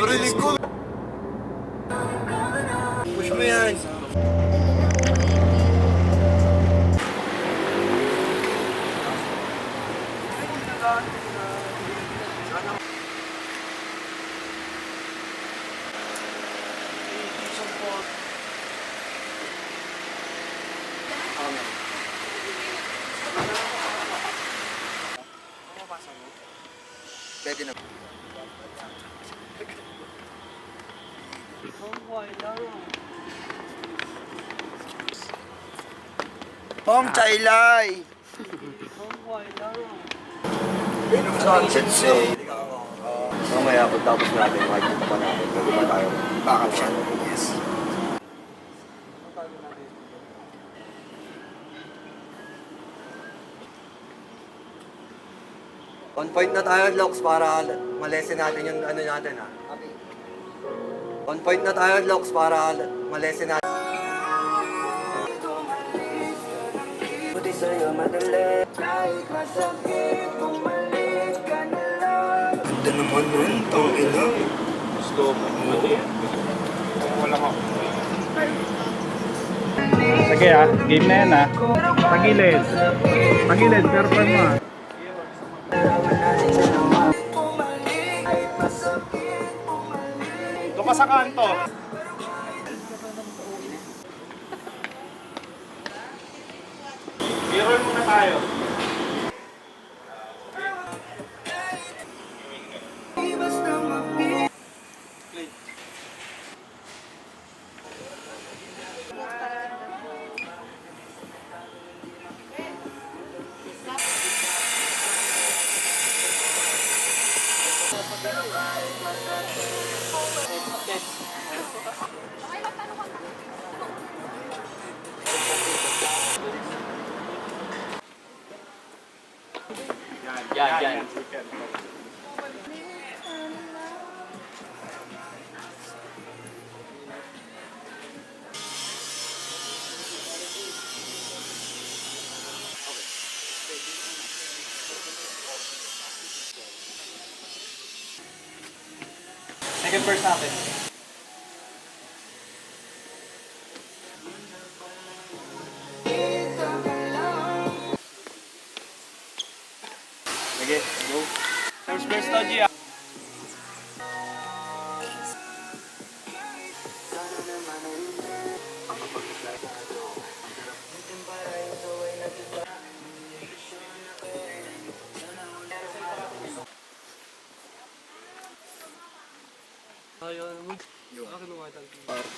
Narinig ko! Push mo yan! Pwede na. Hong Chailay! Sunset Say. Mamaya pagtapos natin, makikita pa natin. Pwede ba tayo kakasyan? Yes. On point na tayo, Lox, para malesen natin yung ano natin, ha? On point na tayo, Lox, para malesen natin. Buti sa'yo madali, kahit masakit, bumalik ka na lang. Ganda naman nun, tangin na. Gusto mo. Wala ka. Sige game na yan Tagilid. Tagilid, pero pa mo Doon ka sa kanto. I-roll muna tayo. Yan. Second verse natin. Sige, go. First verse to, Gia.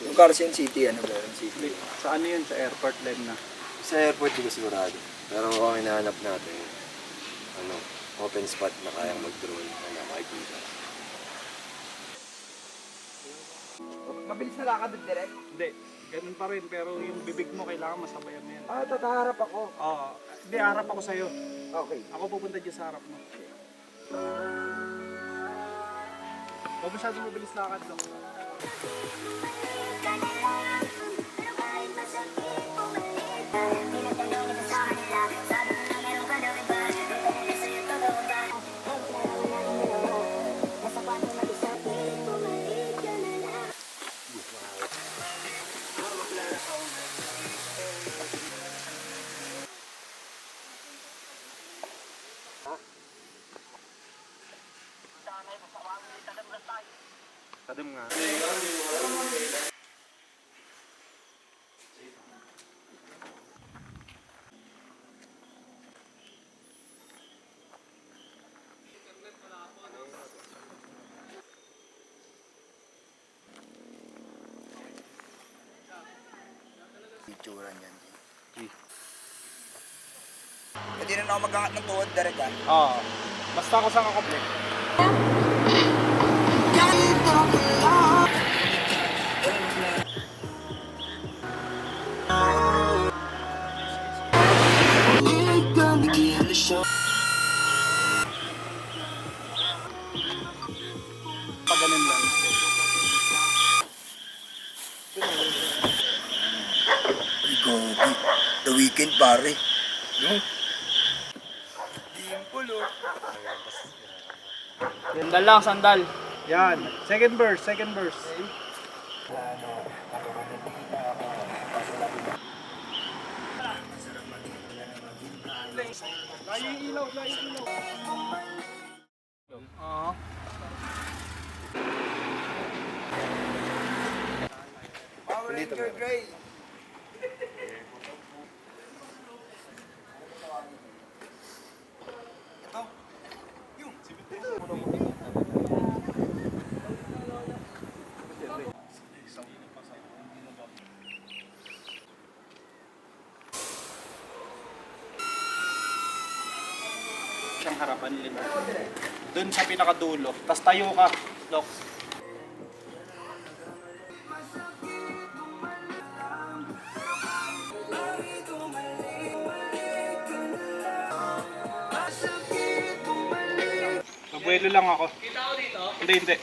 Yung Carson City, ano ba yun? City? Sa ano yun? Sa airport line na. Sa airport, hindi ko sigurado. Pero ang hinahanap natin, ano, open spot na kayang mag-drone na makikita. Mabilis na lakad doon direct? Hindi, ganun pa rin. Pero yung bibig mo kailangan masabayan mo yan. Tataharap ako. Oo. Hindi, harap ako sa'yo. Okay. Ako pupunta dyan sa harap mo. Huwag masyadong mabilis lakad lang. Kadam nga. Itsura niyan. Pwede na ako mag-angat ng tuhod direct Oo. Basta ako saan kakaplik. Ay, gogi. The Weeknd, pare. No? Dimple, oh. Sandal lang, sandal. Yan. Second verse, second verse. Layo yung ilaw, layo yung ilaw. Oo. Power Ranger Gray. Siyang harapan nila. Doon sa pinakadulo. Tapos tayo ka, Doc. Mabuelo lang ako. Kita ko dito? Hindi, hindi.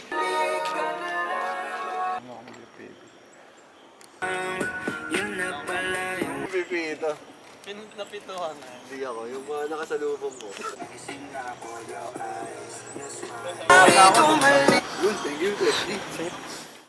Pipito. Napituhan na. Hindi ako. Yung mga nakasalubong ko. Yun, thank you, Chris.